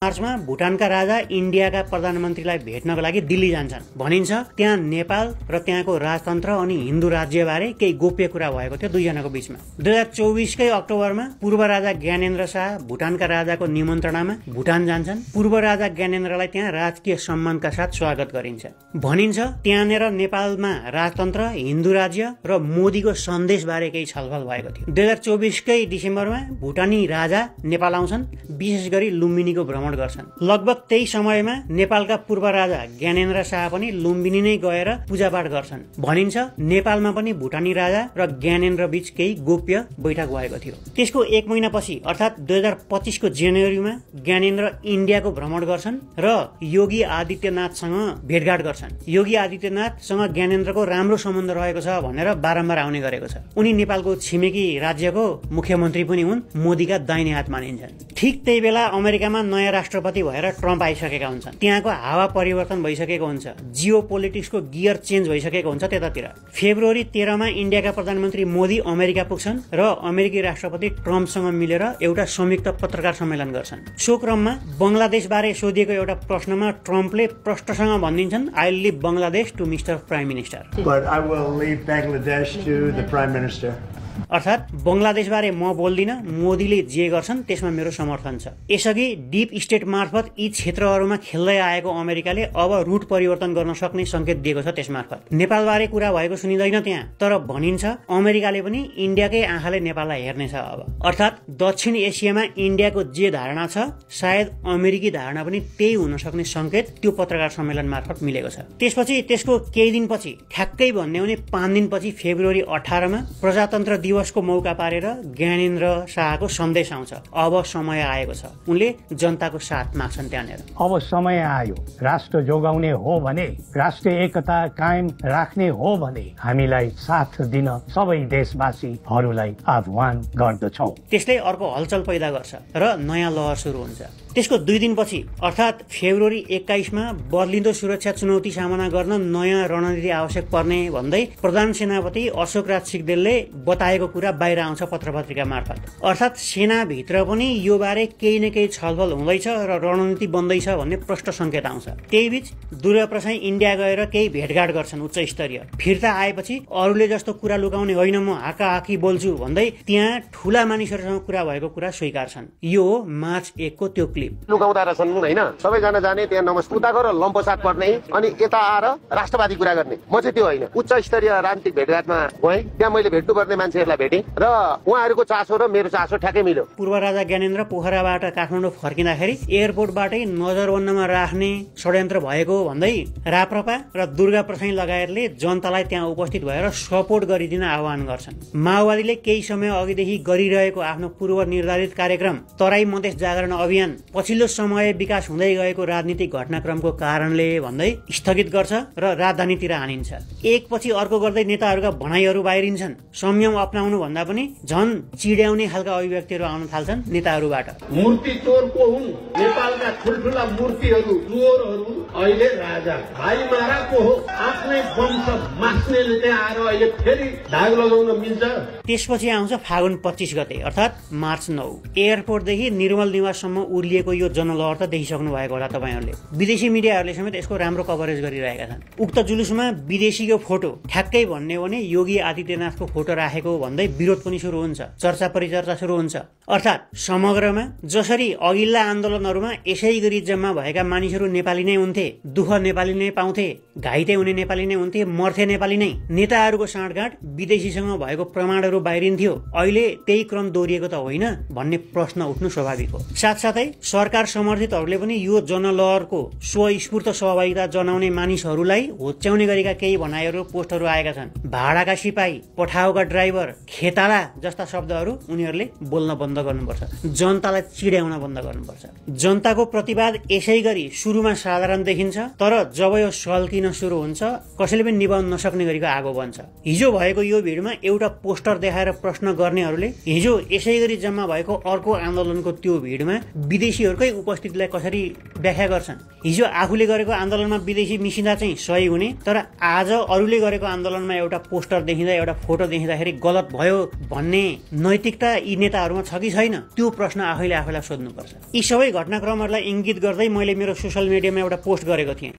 मार्चमा भुटानका राजा इन्डियाका प्रधानमन्त्रीलाई भेट्नको लागि दिल्ली जान्छन्। भनिन्छ त्यहाँ नेपाल र त्यहाँको राजतन्त्र अनि हिन्दू राज्यबारे केही गोप्य कुरा भएको थियो दुईजनाको बीचमा। 2024कै अक्टोबरमा पूर्व राजा ज्ञानेन्द्र शाह भुटानका राजाको निमन्त्रणामा भुटान जान्छन्। पूर्व राजा ज्ञानेन्द्रलाई त्यहाँ राजकीय सम्मानका साथ स्वागत गरिन्छ। भनिन्छ त्यहाँनेर नेपालमा राजतन्त्र, हिन्दू राज्य र मोदीको सन्देशबारे केही छलफल भएको थियो। 2024कै डिसेम्बरमा भुटानी राजा नेपाल आउँछन्, विशेष गरी लुम्बिनीको भ्रमण गर्छन्। लगभग त्यही समयमा नेपालका पूर्व राजा ज्ञानेन्द्र शाह पनि लुम्बिनी नै गएर पूजापाठ गर्छन्। भनिन्छ नेपालमा पनि भुटानी राजा र ज्ञानेन्द्र बीच केही गोप्य बैठक भएको थियो। त्यसको एक महिनापछि अर्थात् 2025को जनवरीमा ज्ञानेन्द्र इन्डियाको भ्रमण गर्छन् र योगी आदित्यनाथसँग भेटघाट गर्छन्। योगी आदित्यनाथसँग ज्ञानेन्द्रको राम्रो सम्बन्ध रहेको छ भनेर बारम्बार आउने गरेको छ। उनी नेपालको छिमेकी राज्यको मुख्यमन्त्री पनि हुन्, मोदीका दाहिने हात मानिन्छन्। ठीक त्यही बेला अमेरिकामा नयाँ राष्ट्रपति भएर ट्रम्प आइसकेका हुन्छन्। त्यहाँको हावा परिवर्तन भइसकेको हुन्छ, जियो पोलिटिक्सको गियर चेन्ज भइसकेको हुन्छ त्यतातिर। फेब्रुअरी 13मा इन्डियाका प्रधानमन्त्री मोदी अमेरिका पुग्छन् र अमेरिकी राष्ट्रपति ट्रम्पसँग मिलेर एउटा संयुक्त पत्रकार सम्मेलन गर्छन्। सो क्रममा बंगलादेशबारे सोधिएको एउटा प्रश्नमा ट्रम्पले प्रष्टसँग भनिदिन्छन्, I will leave Bangladesh to mister prime minister. But I will leave Bangladesh to the Prime Minister. अर्थात् बंगलादेशबारे म बोल्दिन, मोदीले जे गर्छन् त्यसमा मेरो समर्थन छ। यसअघि डीप स्टेट मार्फत यी क्षेत्रहरूमा खेल्दै आएको अमेरिकाले अब रुट परिवर्तन गर्न सक्ने संकेत दिएको छ। त्यसमार्फत नेपालबारे कुरा भएको सुनिँदैन त्यहाँ, तर भनिन्छ अमेरिकाले पनि इन्डियाकै आँखाले नेपाललाई हेर्नेछ अब। अर्थात् दक्षिण एसियामा इन्डियाको जे धारणा छ सायद अमेरिकी धारणा पनि त्यही हुन सक्ने संकेत त्यो पत्रकार सम्मेलन मार्फत मिलेको छ। त्यसपछि त्यसको केही दिनपछि, ठ्याक्कै भन्ने हो भने 5 दिनपछि फेब्रुअरी 18मा प्रजातन्त्र दिवसको मौका पारेर ज्ञानेन्द्र शाहको सन्देश आउँछ, अब समय आएको छ। उनले जनताको साथ माग्छन् त्यहाँनिर। अब समय आयो, राष्ट्र जोगाउने हो भने, राष्ट्रिय एकता कायम राख्ने हो भने हामीलाई साथ दिन सबै देशवासीहरूलाई आह्वान गर्दछौँ। त्यसले अर्को हलचल पैदा गर्छ र नयाँ लहर सुरु हुन्छ। त्यसको 2 दिनपछि अर्थात् फेब्रुअरी 21मा बदलिँदो सुरक्षा चुनौती सामना गर्न नयाँ रणनीति आवश्यक पर्ने भन्दै प्रधान सेनापति अशोक राज सिग्देलले बताएको कुरा बाहिर आउँछ पत्रपत्रिका मार्फत। अर्थात् सेनाभित्र पनि यो बारे केही न केही छलफल हुँदैछ र रणनीति बन्दैछ भन्ने प्रष्ट संकेत आउँछ। त्यही बीच दुर्गाप्रसाद इन्डिया गएर केही भेटघाट गर्छन् उच्च स्तरीय। फिर्ता आएपछि अरूले जस्तो कुरा लुकाउने होइन, म हाकाहाकी बोल्छु भन्दै त्यहाँ ठूला मानिसहरूसँग कुरा भएको कुरा स्वीकार्छन्। यो हो मार्च 1 को त्यो लुकाउँदा रहेछन् होइन, सबैजना जाने त्यहाँ नमस्ते उताको र लम्पसाट पर्ने अनि यता आएर राष्ट्रवादी कुरा गर्ने। म चाहिँ त्यो होइन, उच्च स्तरीय राजनीतिक भेटघाटमा गएँ, त्यहाँ मैले भेट्नुपर्ने मान्छेहरूलाई भेटेँ र उहाँहरूको चासो र मेरो चासो ठ्याक्कै मिल्यो। पूर्व राजा ज्ञानेन्द्र पोखराबाट काठमाडौँ फर्किँदाखेरि एयरपोर्टबाटै नजरबन्दमा राख्ने षड्यन्त्र भएको भन्दै राप्रपा र दुर्गा प्रसाई लगायतले जनतालाई त्यहाँ उपस्थित भएर सपोर्ट गरिदिन आह्वान गर्छन्। माओवादीले केही समय अघिदेखि गरिरहेको आफ्नो पूर्व निर्धारित कार्यक्रम तराई मधेस जागरण अभियान पछिल्लो समय विकास हुँदै गएको राजनीतिक घटनाक्रमको कारणले भन्दै स्थगित गर्छ र राजधानीतिर हानिन्छ। एकपछि अर्को गर्दै नेताहरूका भनाइहरू बाहिरिन्छन्। संयम अपनाउनु भन्दा पनि झन चिड्याउने खालका अभिव्यक्तिहरू आउन थाल्छन् नेताहरूबाट। मूर्ति चोरको हुन् नेपालका ठुल्ठुला मूर्तिहरू, चोरहरू अहिले राजा भाइ माराको हो, आफ्नै वंश मास्नेले त्यहाँ आएर अहिले फेरि धाग लगाउन मिल्छ। त्यसपछि आउँछ फागुन 25 गते अर्थात् मार्च 9। एयरपोर्टदेखि निर्मल निवाससम्म उर्लिएको यो जनलहर त देखिसक्नु भएको होला तपाईहरूले। विदेशी मिडियाहरूले समेत यसको राम्रो कभरेज गरिरहेका छन्। उक्त जुलुसमा विदेशीको फोटो ठ्याक्कै भन्ने हो भने योगी आदित्यनाथको फोटो राखेको भन्दै विरोध पनि सुरु हुन्छ, चर्चा परिचर्चा सुरु हुन्छ। अर्थात् समग्रमा जसरी अघिल्ला आन्दोलनहरूमा यसै गरी जम्मा भएका मानिसहरू नेपाली नै हुन्थे, दुःख नेपाली नै पाउँथे, घाइते हुने नेपाली नै हुन्थे, मर्थे नेपाली नै, नेताहरूको साँठगाँठ विदेशीसँग भएको प्रमाणहरू बाहिरिन्थ्यो। अहिले त्यही क्रम दोहोरिएको त होइन भन्ने प्रश्न उठ्नु स्वाभाविक हो। साथसाथै सरकार समर्थितहरूले पनि यो जनलहरको स्वस्फूर्त सहभागिता जनाउने मानिसहरूलाई होच्याउने गरेका केही भनाइहरू पोस्टहरू आएका छन्। भाडाका सिपाही, पठाउका ड्राइभर, खेताला जस्ता शब्दहरू उनीहरूले बोल्न बन्द गर्नुपर्छ, जनतालाई चिड्याउन बन्द गर्नुपर्छ। जनताको प्रतिवाद यसै गरी सुरुमा साधारण देखिन्छ, तर जब यो सल्किन सुरु हुन्छ कसैले पनि निभाउन नसक्ने गरेको आगो बन्छ। हिजो भएको यो भिडमा एउटा पोस्टर देखाएर प्रश्न गर्नेहरूले हिजो यसै गरी जम्मा भएको अर्को आन्दोलनको त्यो भिडमा विदेशीहरूकै उपस्थितिलाई कसरी व्याख्या गर्छन्। हिजो आफूले गरेको आन्दोलनमा विदेशी मिसिँदा चाहिँ सही हुने, तर आज अरूले गरेको आन्दोलनमा एउटा पोस्टर देखिँदा, एउटा फोटो देखिँदाखेरि गलत गलत भयो भन्ने नैतिकता यी नेताहरूमा छ कि छैन, त्यो प्रश्न आफैले आफैलाई सोध्नुपर्छ। यी सबै घटनाक्रमहरूलाई इङ्गित गर्दै मैले मेरो सोसियल मिडियामा एउटा पोस्ट गरेको थिएँ।